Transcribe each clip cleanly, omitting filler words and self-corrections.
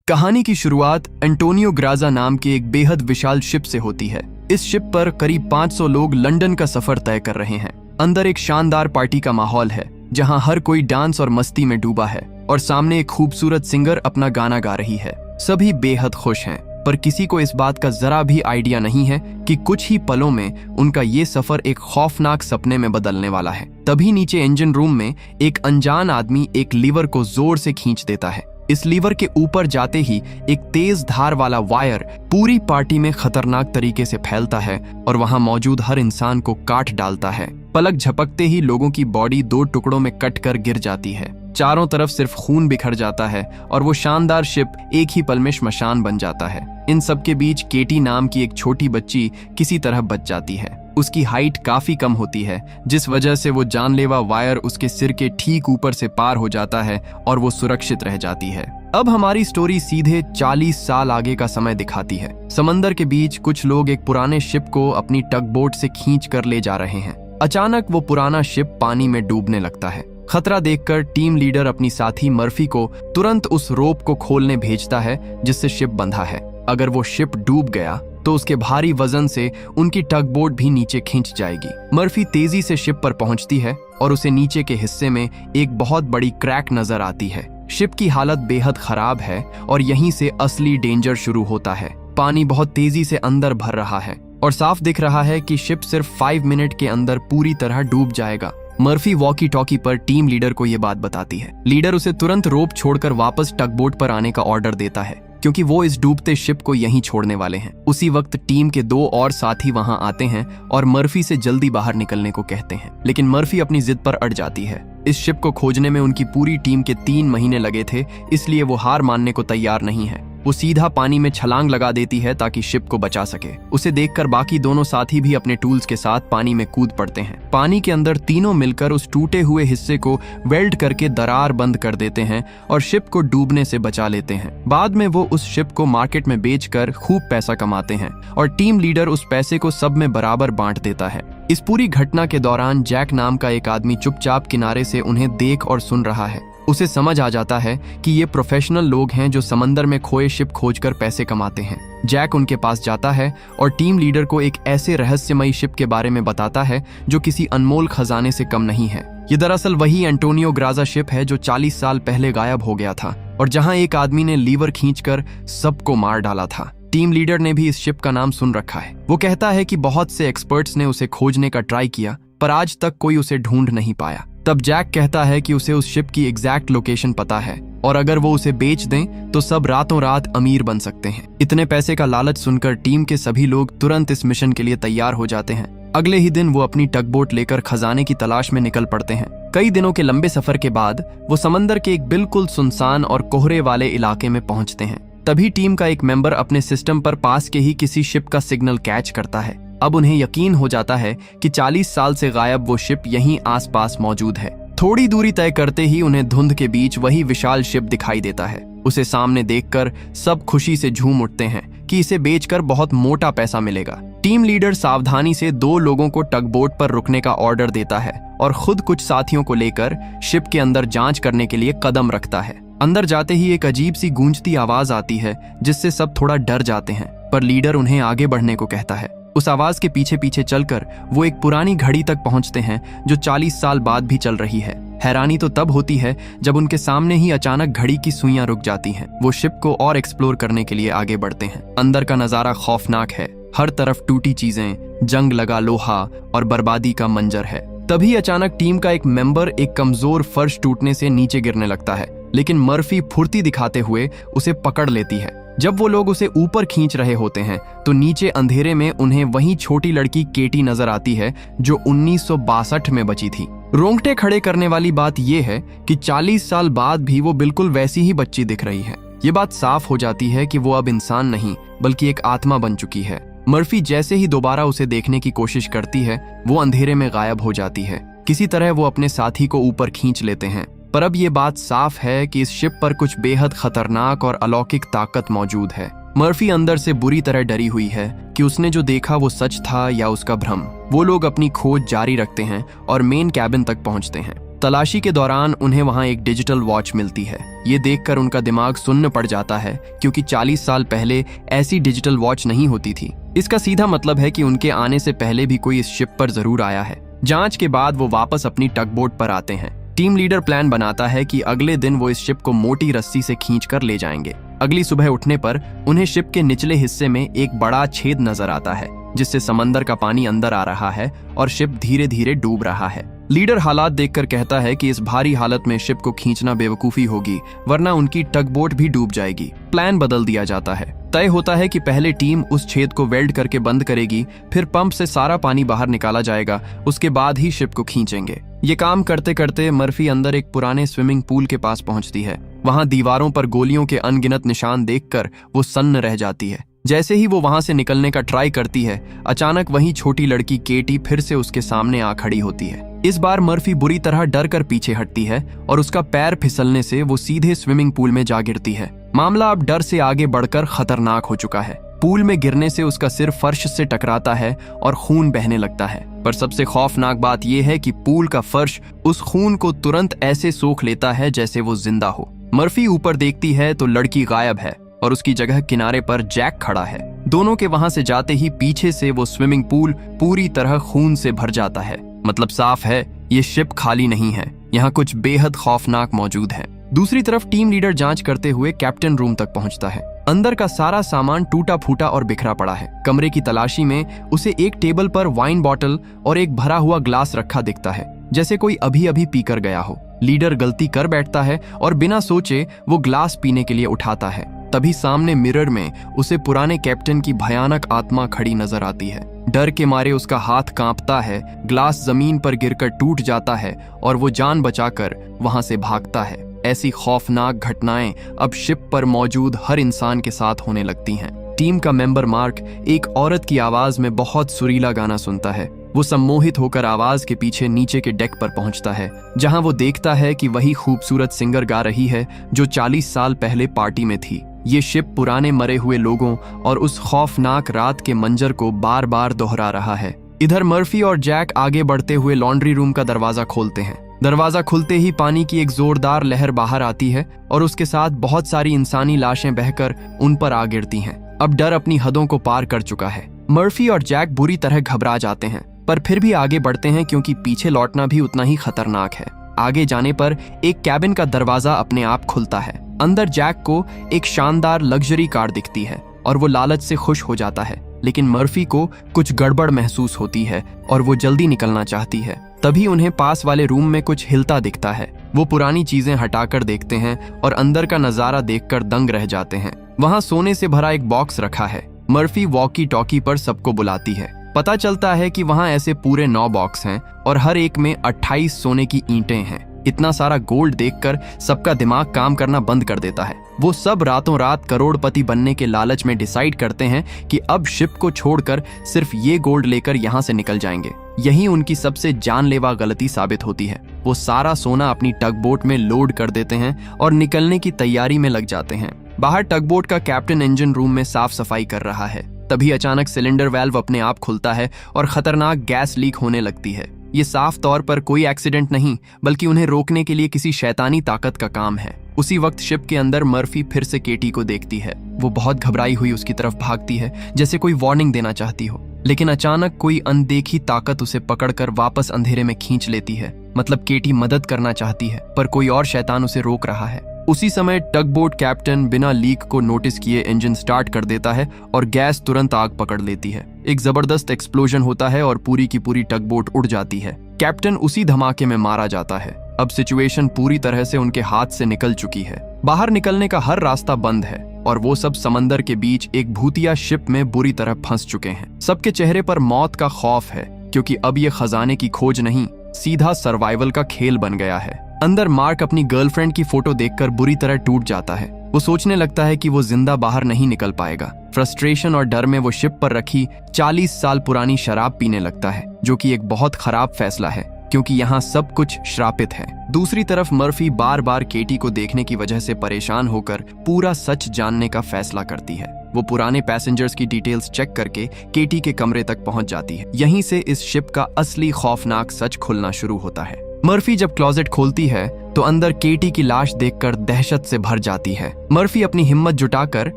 कहानी की शुरुआत एंटोनियो ग्राजा नाम के एक बेहद विशाल शिप से होती है। इस शिप पर करीब 500 लोग लंदन का सफर तय कर रहे हैं। अंदर एक शानदार पार्टी का माहौल है जहां हर कोई डांस और मस्ती में डूबा है और सामने एक खूबसूरत सिंगर अपना गाना गा रही है। सभी बेहद खुश हैं, पर किसी को इस बात का जरा भी आइडिया नहीं है कि कुछ ही पलों में उनका ये सफर एक खौफनाक सपने में बदलने वाला है। तभी नीचे इंजन रूम में एक अनजान आदमी एक लीवर को जोर से खींच देता है। इस लीवर के ऊपर जाते ही एक तेज धार वाला वायर पूरी पार्टी में खतरनाक तरीके से फैलता है और वहां मौजूद हर इंसान को काट डालता है। पलक झपकते ही लोगों की बॉडी 2 टुकड़ों में कट कर गिर जाती है। चारों तरफ सिर्फ खून बिखर जाता है और वो शानदार शिप एक ही पल में श्मशान बन जाता है। इन सब के बीच केटी नाम की एक छोटी बच्ची किसी तरह बच जाती है। उसकी हाइट काफी कम होती है, जिस वजह से वो जानलेवा वायर उसके सिर के ठीक ऊपर से पार हो जाता है और वो सुरक्षित रह जाती है। अब हमारी स्टोरी सीधे 40 साल आगे का समय दिखाती है। समंदर के बीच कुछ लोग एक पुराने शिप को अपनी टग बोट से खींच कर ले जा रहे हैं। अचानक वो पुराना शिप पानी में डूबने लगता है। खतरा देखकर टीम लीडर अपनी साथी मर्फी को तुरंत उस रोप को खोलने भेजता है जिससे शिप बंधा है। अगर वो शिप डूब गया तो उसके भारी वजन से उनकी टग बोट भी नीचे खींच जाएगी। मर्फी तेजी से शिप पर पहुंचती है और उसे नीचे के हिस्से में एक बहुत बड़ी क्रैक नजर आती है। शिप की हालत बेहद खराब है और यहीं से असली डेंजर शुरू होता है। पानी बहुत तेजी से अंदर भर रहा है और साफ दिख रहा है कि शिप सिर्फ 5 मिनट के अंदर पूरी तरह डूब जाएगा। मर्फी वॉकी टॉकी पर टीम लीडर को यह बात बताती है। लीडर उसे तुरंत रोप छोड़कर वापस टग बोट पर आने का ऑर्डर देता है, क्योंकि वो इस डूबते शिप को यहीं छोड़ने वाले हैं। उसी वक्त टीम के 2 और साथी वहां आते हैं और मर्फी से जल्दी बाहर निकलने को कहते हैं, लेकिन मर्फी अपनी जिद पर अड़ जाती है। इस शिप को खोजने में उनकी पूरी टीम के 3 महीने लगे थे, इसलिए वो हार मानने को तैयार नहीं है। वो सीधा पानी में छलांग लगा देती है ताकि शिप को बचा सके। उसे देखकर बाकी दोनों साथी भी अपने टूल्स के साथ पानी में कूद पड़ते हैं। पानी के अंदर तीनों मिलकर उस टूटे हुए हिस्से को वेल्ड करके दरार बंद कर देते हैं और शिप को डूबने से बचा लेते हैं। बाद में वो उस शिप को मार्केट में बेचकर खूब पैसा कमाते हैं और टीम लीडर उस पैसे को सब में बराबर बांट देता है। इस पूरी घटना के दौरान जैक नाम का एक आदमी चुपचाप किनारे से उन्हें देख और सुन रहा है। उसे समझ आ जाता है कि ये प्रोफेशनल लोग हैं जो समंदर में खोए शिप खोजकर पैसे कमाते हैं। जैक उनके पास जाता है और टीम लीडर को एक ऐसे रहस्यमयी शिप के बारे में बताता है जो किसी अनमोल खजाने से कम नहीं है। ये दरअसल वही एंटोनियो ग्राजा शिप है जो 40 साल पहले गायब हो गया था और जहां एक आदमी ने लीवर खींचकर सबको मार डाला था। टीम लीडर ने भी इस शिप का नाम सुन रखा है। वो कहता है कि बहुत से एक्सपर्ट्स ने उसे खोजने का ट्राई किया, पर आज तक कोई उसे ढूंढ नहीं पाया। तब जैक कहता है कि उसे उस शिप की एग्जैक्ट लोकेशन पता है और अगर वो उसे बेच दें तो सब रातों रात अमीर बन सकते हैं। इतने पैसे का लालच सुनकर टीम के सभी लोग तुरंत इस मिशन के लिए तैयार हो जाते हैं। अगले ही दिन वो अपनी टगबोट लेकर खजाने की तलाश में निकल पड़ते हैं। कई दिनों के लंबे सफर के बाद वो समंदर के एक बिल्कुल सुनसान और कोहरे वाले इलाके में पहुंचते हैं। तभी टीम का एक मेंबर अपने सिस्टम पर पास के ही किसी शिप का सिग्नल कैच करता है। अब उन्हें यकीन हो जाता है कि 40 साल से गायब वो शिप यहीं आसपास मौजूद है। थोड़ी दूरी तय करते ही उन्हें धुंध के बीच वही विशाल शिप दिखाई देता है। उसे सामने देखकर सब खुशी से झूम उठते हैं कि इसे बेचकर बहुत मोटा पैसा मिलेगा। टीम लीडर सावधानी से 2 लोगों को टगबोट पर रुकने का ऑर्डर देता है और खुद कुछ साथियों को लेकर शिप के अंदर जांच करने के लिए कदम रखता है। अंदर जाते ही एक अजीब सी गूंजती आवाज आती है जिससे सब थोड़ा डर जाते हैं, पर लीडर उन्हें आगे बढ़ने को कहता है। उस आवाज के पीछे पीछे चलकर वो एक पुरानी घड़ी तक पहुंचते हैं जो 40 साल बाद भी चल रही है। हैरानी तो तब होती है जब उनके सामने ही अचानक घड़ी की सुइयां रुक जाती हैं। वो शिप को और एक्सप्लोर करने के लिए आगे बढ़ते हैं। अंदर का नजारा खौफनाक है। हर तरफ टूटी चीजें, जंग लगा लोहा और बर्बादी का मंजर है। तभी अचानक टीम का एक मेंबर एक कमजोर फर्श टूटने से नीचे गिरने लगता है, लेकिन मर्फी फुर्ती दिखाते हुए उसे पकड़ लेती है। जब वो लोग उसे ऊपर खींच रहे होते हैं तो नीचे अंधेरे में उन्हें वही छोटी लड़की केटी नजर आती है जो 1962 में बची थी। रोंगटे खड़े करने वाली बात यह है कि 40 साल बाद भी वो बिल्कुल वैसी ही बच्ची दिख रही है। ये बात साफ हो जाती है कि वो अब इंसान नहीं बल्कि एक आत्मा बन चुकी है। मर्फी जैसे ही दोबारा उसे देखने की कोशिश करती है वो अंधेरे में गायब हो जाती है। किसी तरह वो अपने साथी को ऊपर खींच लेते हैं, पर अब ये बात साफ है कि इस शिप पर कुछ बेहद खतरनाक और अलौकिक ताकत मौजूद है। मर्फी अंदर से बुरी तरह डरी हुई है कि उसने जो देखा वो सच था या उसका भ्रम। वो लोग अपनी खोज जारी रखते हैं और मेन कैबिन तक पहुंचते हैं। तलाशी के दौरान उन्हें वहां एक डिजिटल वॉच मिलती है। ये देखकर उनका दिमाग सुन्न पड़ जाता है, क्योंकि 40 साल पहले ऐसी डिजिटल वॉच नहीं होती थी। इसका सीधा मतलब है कि उनके आने से पहले भी कोई इस शिप पर जरूर आया है। जांच के बाद वो वापस अपनी टगबोट पर आते हैं। टीम लीडर प्लान बनाता है कि अगले दिन वो इस शिप को मोटी रस्सी से खींचकर ले जाएंगे। अगली सुबह उठने पर उन्हें शिप के निचले हिस्से में एक बड़ा छेद नजर आता है, जिससे समंदर का पानी अंदर आ रहा है और शिप धीरे धीरे डूब रहा है। लीडर हालात देखकर कहता है कि इस भारी हालत में शिप को खींचना बेवकूफी होगी, वरना उनकी टगबोट भी डूब जाएगी। प्लान बदल दिया जाता है। तय होता है कि पहले टीम उस छेद को वेल्ड करके बंद करेगी, फिर पंप से सारा पानी बाहर निकाला जाएगा, उसके बाद ही शिप को खींचेंगे। ये काम करते करते मर्फी अंदर एक पुराने स्विमिंग पूल के पास पहुंचती है। वहां दीवारों पर गोलियों के अनगिनत निशान देखकर वो सन्न रह जाती है। जैसे ही वो वहां से निकलने का ट्राई करती है, अचानक वही छोटी लड़की केटी फिर से उसके सामने आ खड़ी होती है। इस बार मर्फी बुरी तरह डर कर पीछे हटती है और उसका पैर फिसलने से वो सीधे स्विमिंग पूल में जा गिरती है। मामला अब डर से आगे बढ़कर खतरनाक हो चुका है। पूल में गिरने से उसका सिर फर्श से टकराता है और खून बहने लगता है। पर सबसे खौफनाक बात यह है कि पूल का फर्श उस खून को तुरंत ऐसे सोख लेता है जैसे वो जिंदा हो। मर्फी ऊपर देखती है तो लड़की गायब है और उसकी जगह किनारे पर जैक खड़ा है। दोनों के वहां से जाते ही पीछे से वो स्विमिंग पूल पूरी तरह खून से भर जाता है। मतलब साफ है, ये शिप खाली नहीं है, यहाँ कुछ बेहद खौफनाक मौजूद है। दूसरी तरफ टीम लीडर जांच करते हुए कैप्टन रूम तक पहुंचता है। अंदर का सारा सामान टूटा फूटा और बिखरा पड़ा है। कमरे की तलाशी में उसे एक टेबल पर वाइन बॉटल और एक भरा हुआ ग्लास रखा दिखता है, जैसे कोई अभी अभी पीकर गया हो। लीडर गलती कर बैठता है और बिना सोचे वो ग्लास पीने के लिए उठाता है। तभी सामने मिरर में उसे पुराने कैप्टन की भयानक आत्मा खड़ी नजर आती है। डर के मारे उसका हाथ कांपता है, ग्लास जमीन पर गिरकर टूट जाता है और वो जान बचाकर वहां से भागता है। ऐसी खौफनाक घटनाएं अब शिप पर मौजूद हर इंसान के साथ होने लगती हैं। टीम का मेंबर मार्क एक औरत की आवाज में बहुत सुरीला गाना सुनता है। वो सम्मोहित होकर आवाज के पीछे नीचे के डेक पर पहुंचता है, जहां वो देखता है कि वही खूबसूरत सिंगर गा रही है जो 40 साल पहले पार्टी में थी। ये शिप पुराने मरे हुए लोगों और उस खौफनाक रात के मंजर को बार बार दोहरा रहा है। इधर मर्फी और जैक आगे बढ़ते हुए लॉन्ड्री रूम का दरवाजा खोलते हैं। दरवाजा खुलते ही पानी की एक जोरदार लहर बाहर आती है और उसके साथ बहुत सारी इंसानी लाशें बहकर उन पर आ गिरती हैं। अब डर अपनी हदों को पार कर चुका है। मर्फी और जैक बुरी तरह घबरा जाते हैं, पर फिर भी आगे बढ़ते हैं क्योंकि पीछे लौटना भी उतना ही खतरनाक है। आगे जाने पर एक कैबिन का दरवाजा अपने आप खुलता है। अंदर जैक को एक शानदार लग्जरी कार दिखती है और वो लालच से खुश हो जाता है, लेकिन मर्फी को कुछ गड़बड़ महसूस होती है और वो जल्दी निकलना चाहती है। तभी उन्हें पास वाले रूम में कुछ हिलता दिखता है। वो पुरानी चीजें हटाकर देखते हैं और अंदर का नजारा देखकर दंग रह जाते हैं। वहां सोने से भरा एक बॉक्स रखा है। मर्फी वॉकी टॉकी पर सबको बुलाती है। पता चलता है कि वहां ऐसे पूरे 9 बॉक्स हैं और हर एक में 28 सोने की ईंटें हैं। इतना सारा गोल्ड देखकर सबका दिमाग काम करना बंद कर देता है। वो सब रातों रात करोड़पति बनने के लालच में डिसाइड करते हैं कि अब शिप को छोड़कर सिर्फ ये गोल्ड लेकर यहाँ से निकल जाएंगे। यही उनकी सबसे जानलेवा गलती साबित होती है। वो सारा सोना अपनी टगबोट में लोड कर देते हैं और निकलने की तैयारी में लग जाते हैं। बाहर टगबोट का कैप्टन इंजन रूम में साफ सफाई कर रहा है। तभी अचानक सिलेंडर वाल्व अपने आप खुलता है और खतरनाक गैस लीक होने लगती है। ये साफ तौर पर कोई एक्सीडेंट नहीं, बल्कि उन्हें रोकने के लिए किसी शैतानी ताकत का काम है। उसी वक्त शिप के अंदर मर्फी फिर से केटी को देखती है। वो बहुत घबराई हुई उसकी तरफ भागती है, जैसे कोई वार्निंग देना चाहती हो, लेकिन अचानक कोई अनदेखी ताकत उसे पकड़कर वापस अंधेरे में खींच लेती है। मतलब केटी मदद करना चाहती है, पर कोई और शैतान उसे रोक रहा है। उसी समय टगबोट कैप्टन बिना लीक को नोटिस किए इंजन स्टार्ट कर देता है और गैस तुरंत आग पकड़ लेती है। एक जबरदस्त एक्सप्लोजन होता है और पूरी की पूरी टगबोट उड़ जाती है। कैप्टन उसी धमाके में मारा जाता है। अब सिचुएशन पूरी तरह से उनके हाथ से निकल चुकी है। बाहर निकलने का हर रास्ता बंद है और वो सब समंदर के बीच एक भूतिया शिप में बुरी तरह फंस चुके हैं। सबके चेहरे पर मौत का खौफ है, क्योंकि अब ये खजाने की खोज नहीं, सीधा सर्वाइवल का खेल बन गया है। अंदर मार्क अपनी गर्लफ्रेंड की फोटो देखकर बुरी तरह टूट जाता है। वो सोचने लगता है कि वो जिंदा बाहर नहीं निकल पाएगा। फ्रस्ट्रेशन और डर में वो शिप पर रखी 40 साल पुरानी शराब पीने लगता है, जो कि एक बहुत खराब फैसला है, क्योंकि यहाँ सब कुछ श्रापित है। दूसरी तरफ मर्फी बार बार केटी को देखने की वजह से परेशान होकर पूरा सच जानने का फैसला करती है। वो पुराने पैसेंजर्स की डिटेल्स चेक करके केटी के कमरे तक पहुंच जाती है। यहीं से इस शिप का असली खौफनाक सच खुलना शुरू होता है। मर्फी जब क्लोजेट खोलती है तो अंदर केटी की लाश देखकर दहशत से भर जाती है। मर्फी अपनी हिम्मत जुटाकर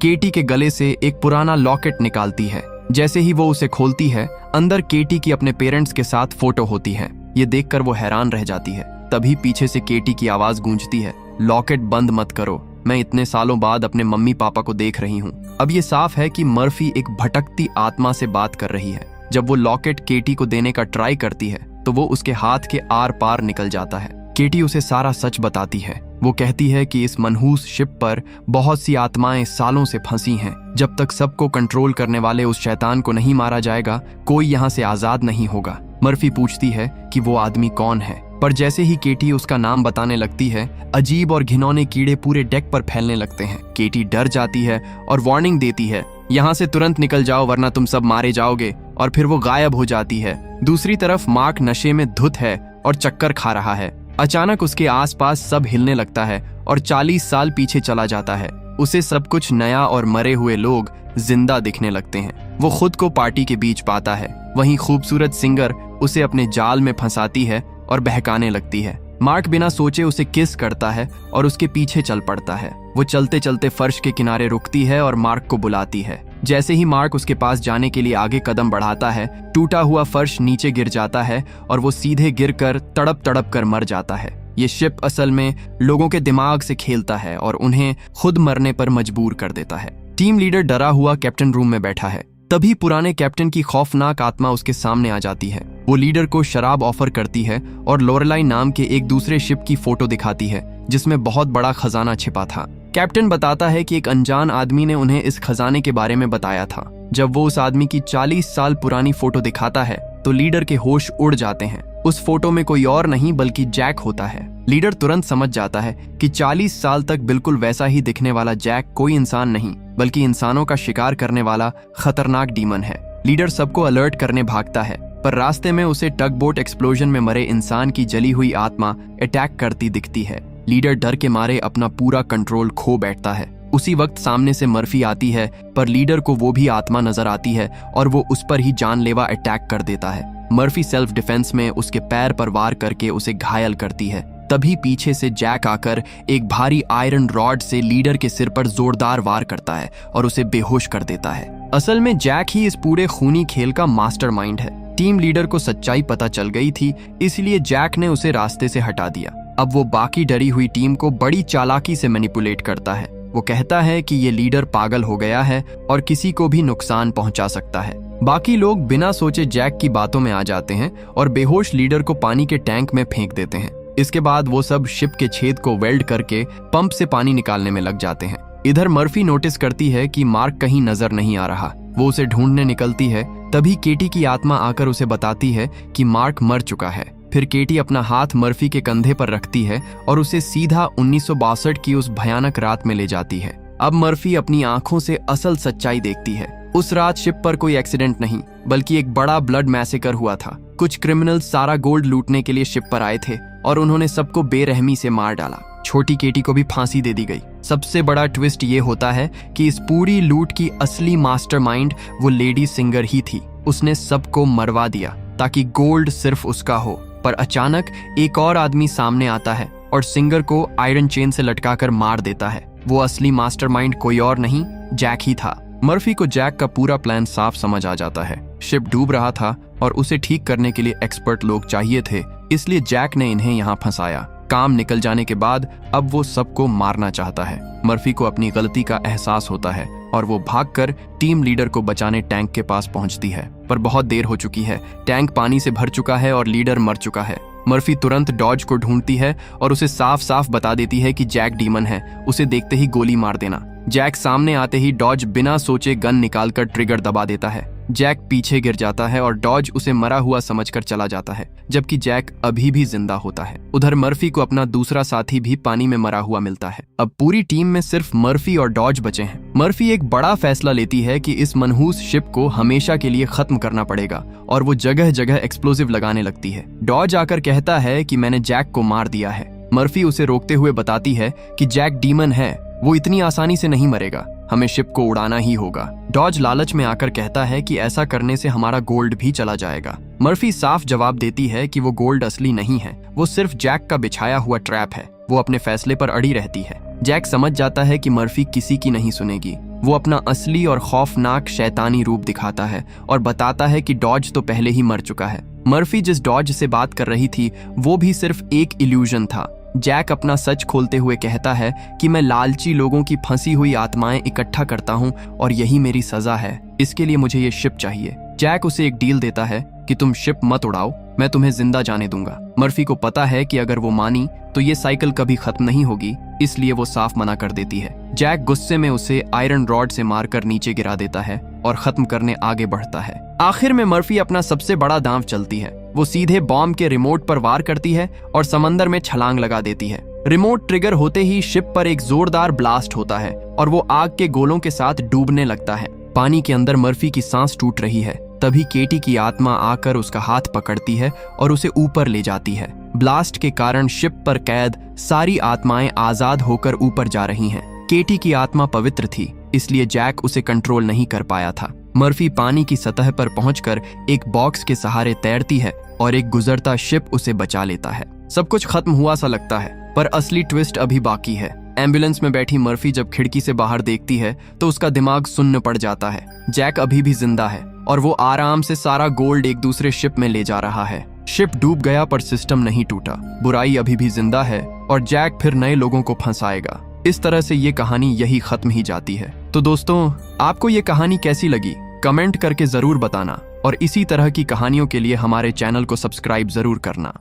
केटी के गले से एक पुराना लॉकेट निकालती है। जैसे ही वो उसे खोलती है, अंदर केटी की अपने पेरेंट्स के साथ फोटो होती है। ये देखकर वो हैरान रह जाती है। तभी पीछे से केटी की आवाज गूंजती है, लॉकेट बंद मत करो, मैं इतने सालों बाद अपने मम्मी पापा को देख रही हूँ। अब ये साफ है कि मर्फी एक भटकती आत्मा से बात कर रही है। जब वो लॉकेट केटी को देने का ट्राई करती है तो वो उसके हाथ के आर पार निकल जाता है। केटी उसे सारा सच बताती है। वो कहती है कि इस मनहूस शिप पर बहुत सी आत्माएं सालों से फंसी हैं। जब तक सबको कंट्रोल करने वाले उस शैतान को नहीं मारा जाएगा, कोई यहाँ से आजाद नहीं होगा। मर्फी पूछती है कि वो आदमी कौन है, पर जैसे ही केटी उसका नाम बताने लगती है, अजीब और घिनौने कीड़े पूरे डेक पर फैलने लगते हैं। केटी डर जाती है और वार्निंग देती है, यहाँ से तुरंत निकल जाओ वरना तुम सब मारे जाओगे, और फिर वो गायब हो जाती है। दूसरी तरफ मार्क नशे में धुत है और चक्कर खा रहा है। अचानक उसके आसपास सब हिलने लगता है और 40 साल पीछे चला जाता है। उसे सब कुछ नया और मरे हुए लोग जिंदा दिखने लगते हैं। वो खुद को पार्टी के बीच पाता है। वहीं खूबसूरत सिंगर उसे अपने जाल में फंसाती है और बहकाने लगती है। मार्क बिना सोचे उसे किस करता है और उसके पीछे चल पड़ता है। वो चलते चलते फर्श के किनारे रुकती है और मार्क को बुलाती है। जैसे ही मार्क उसके पास जाने के लिए आगे कदम बढ़ाता है, टूटा हुआ फर्श नीचे गिर जाता है और वो सीधे गिरकर तड़प तड़प कर मर जाता है। ये शिप असल में लोगों के दिमाग से खेलता है और उन्हें खुद मरने पर मजबूर कर देता है। टीम लीडर डरा हुआ कैप्टन रूम में बैठा है। तभी पुराने कैप्टन की खौफनाक आत्मा उसके सामने आ जाती है। वो लीडर को शराब ऑफर करती है और लोरेलाई नाम के एक दूसरे शिप की फोटो दिखाती है जिसमें बहुत बड़ा खजाना छिपा था। कैप्टन बताता है कि एक अनजान आदमी ने उन्हें इस खजाने के बारे में बताया था। जब वो उस आदमी की 40 साल पुरानी फोटो दिखाता है तो लीडर के होश उड़ जाते हैं। उस फोटो में कोई और नहीं बल्कि जैक होता है। लीडर तुरंत समझ जाता है कि 40 साल तक बिल्कुल वैसा ही दिखने वाला जैक कोई इंसान नहीं बल्कि इंसानों का शिकार करने वाला खतरनाक डीमन है। लीडर सबको अलर्ट करने भागता है, पर रास्ते में उसे टग बोट एक्सप्लोजन में मरे इंसान की जली हुई आत्मा अटैक करती दिखती है। लीडर डर के मारे अपना पूरा कंट्रोल खो बैठता है। उसी वक्त सामने से मर्फी आती है, पर लीडर को वो भी आत्मा नजर आती है और वो उस पर ही जानलेवा अटैक कर देता है। मर्फी सेल्फ डिफेंस में उसके पैर पर वार करके उसे घायल करती है। तभी पीछे से जैक आकर एक भारी आयरन रॉड से लीडर के सिर पर जोरदार वार करता है और उसे बेहोश कर देता है। असल में जैक ही इस पूरे खूनी खेल का मास्टरमाइंड है। टीम लीडर को सच्चाई पता चल गई थी, इसलिए जैक ने उसे रास्ते से हटा दिया। अब वो बाकी डरी हुई टीम को बड़ी चालाकी से मैनिपुलेट करता है। वो कहता है कि ये लीडर पागल हो गया है और किसी को भी नुकसान पहुंचा सकता है। बाकी लोग बिना सोचे जैक की बातों में आ जाते हैं और बेहोश लीडर को पानी के टैंक में फेंक देते हैं। इसके बाद वो सब शिप के छेद को वेल्ड करके पंप से पानी निकालने में लग जाते हैं। इधर मर्फी नोटिस करती है कि मार्क कहीं नजर नहीं आ रहा। वो उसे ढूंढने निकलती है। तभी केटी की आत्मा आकर उसे बताती है कि मार्क मर चुका है। फिर केटी अपना हाथ मर्फी के कंधे पर रखती है और उसे सीधा 1962 की उस भयानक रात में ले जाती है। अब मर्फी अपनी आंखों से असल सच्चाई देखती है। उस रात शिप पर कोई एक्सीडेंट नहीं बल्कि एक बड़ा ब्लड मैसेकर हुआ था। कुछ क्रिमिनल्स सारा गोल्ड लूटने के लिए शिप पर आए थे और उन्होंने सबको बेरहमी से मार डाला। छोटी केटी को भी फांसी दे दी गई। सबसे बड़ा ट्विस्ट ये होता है कि इस पूरी लूट की असली मास्टरमाइंड वो लेडी सिंगर ही थी। उसने सबको मरवा दिया ताकि गोल्ड सिर्फ उसका हो। पर अचानक एक और आदमी सामने आता है और सिंगर को आयरन चेन से लटकाकर मार देता है। वो असली मास्टरमाइंड कोई और नहीं, जैक ही था। मर्फी को जैक का पूरा प्लान साफ समझ आ जाता है। शिप डूब रहा था और उसे ठीक करने के लिए एक्सपर्ट लोग चाहिए थे, इसलिए जैक ने इन्हें यहाँ फंसाया। काम निकल जाने के बाद अब वो सबको मारना चाहता है। मर्फी को अपनी गलती का एहसास होता है और वो भागकर टीम लीडर को बचाने टैंक के पास पहुंचती है, पर बहुत देर हो चुकी है। टैंक पानी से भर चुका है और लीडर मर चुका है। मर्फी तुरंत डॉज को ढूंढती है और उसे साफ साफ बता देती है कि जैक डीमन है, उसे देखते ही गोली मार देना। जैक सामने आते ही डॉज बिना सोचे गन निकालकर ट्रिगर दबा देता है। जैक पीछे गिर जाता है और डॉज उसे मरा हुआ समझकर चला जाता है, जबकि जैक अभी भी जिंदा होता है। उधर मर्फी को अपना दूसरा साथी भी पानी में मरा हुआ मिलता है। अब पूरी टीम में सिर्फ मर्फी और डॉज बचे हैं। मर्फी एक बड़ा फैसला लेती है कि इस मनहूस शिप को हमेशा के लिए खत्म करना पड़ेगा और वो जगह जगह एक्सप्लोजिव लगाने लगती है। डॉज आकर कहता है कि मैंने जैक को मार दिया है। मर्फी उसे रोकते हुए बताती है कि जैक डीमन है वो इतनी आसानी से नहीं मरेगा, हमें शिप को उड़ाना ही होगा। डॉज लालच में आकर कहता है कि ऐसा करने से हमारा गोल्ड भी चला जाएगा। मर्फी साफ जवाब देती है कि वो गोल्ड असली नहीं है, वो सिर्फ जैक का बिछाया हुआ ट्रैप है। वो अपने फैसले पर अड़ी रहती है। जैक समझ जाता है कि मर्फी किसी की नहीं सुनेगी। वो अपना असली और खौफनाक शैतानी रूप दिखाता है और बताता है कि डॉज तो पहले ही मर चुका है। मर्फी जिस डॉज से बात कर रही थी वो भी सिर्फ एक इल्यूजन था। जैक अपना सच खोलते हुए कहता है कि मैं लालची लोगों की फंसी हुई आत्माएं इकट्ठा करता हूं और यही मेरी सजा है। इसके लिए मुझे ये शिप चाहिए। जैक उसे एक डील देता है कि तुम शिप मत उड़ाओ, मैं तुम्हें जिंदा जाने दूंगा। मर्फी को पता है कि अगर वो मानी तो ये साइकिल कभी खत्म नहीं होगी, इसलिए वो साफ मना कर देती है। जैक गुस्से में उसे आयरन रॉड से मारकर नीचे गिरा देता है और खत्म करने आगे बढ़ता है। आखिर में मर्फी अपना सबसे बड़ा दांव चलती है। वो सीधे बॉम्ब के रिमोट पर वार करती है और समंदर में छलांग लगा देती है। रिमोट ट्रिगर होते ही शिप पर एक जोरदार ब्लास्ट होता है और वो आग के गोलों के साथ डूबने लगता है। पानी के अंदर मर्फी की सांस टूट रही है। तभी केटी की आत्मा आकर उसका हाथ पकड़ती है और उसे ऊपर ले जाती है। ब्लास्ट के कारण शिप पर कैद सारी आत्माएं आजाद होकर ऊपर जा रही हैं। केटी की आत्मा पवित्र थी, इसलिए जैक उसे कंट्रोल नहीं कर पाया था। मर्फी पानी की सतह पर पहुंचकर एक बॉक्स के सहारे तैरती है और एक गुजरता शिप उसे बचा लेता है। सब कुछ खत्म हुआ सा लगता है, पर असली ट्विस्ट अभी बाकी है। एम्बुलेंस में बैठी मर्फी जब खिड़की से बाहर देखती है तो उसका दिमाग सुन्न पड़ जाता है। जैक अभी भी जिंदा है और वो आराम से सारा गोल्ड एक दूसरे शिप में ले जा रहा है। शिप डूब गया पर सिस्टम नहीं टूटा। बुराई अभी भी जिंदा है और जैक फिर नए लोगों को फंसाएगा। इस तरह से ये कहानी यही खत्म ही जाती है। तो दोस्तों, आपको ये कहानी कैसी लगी कमेंट करके जरूर बताना और इसी तरह की कहानियों के लिए हमारे चैनल को सब्सक्राइब जरूर करना।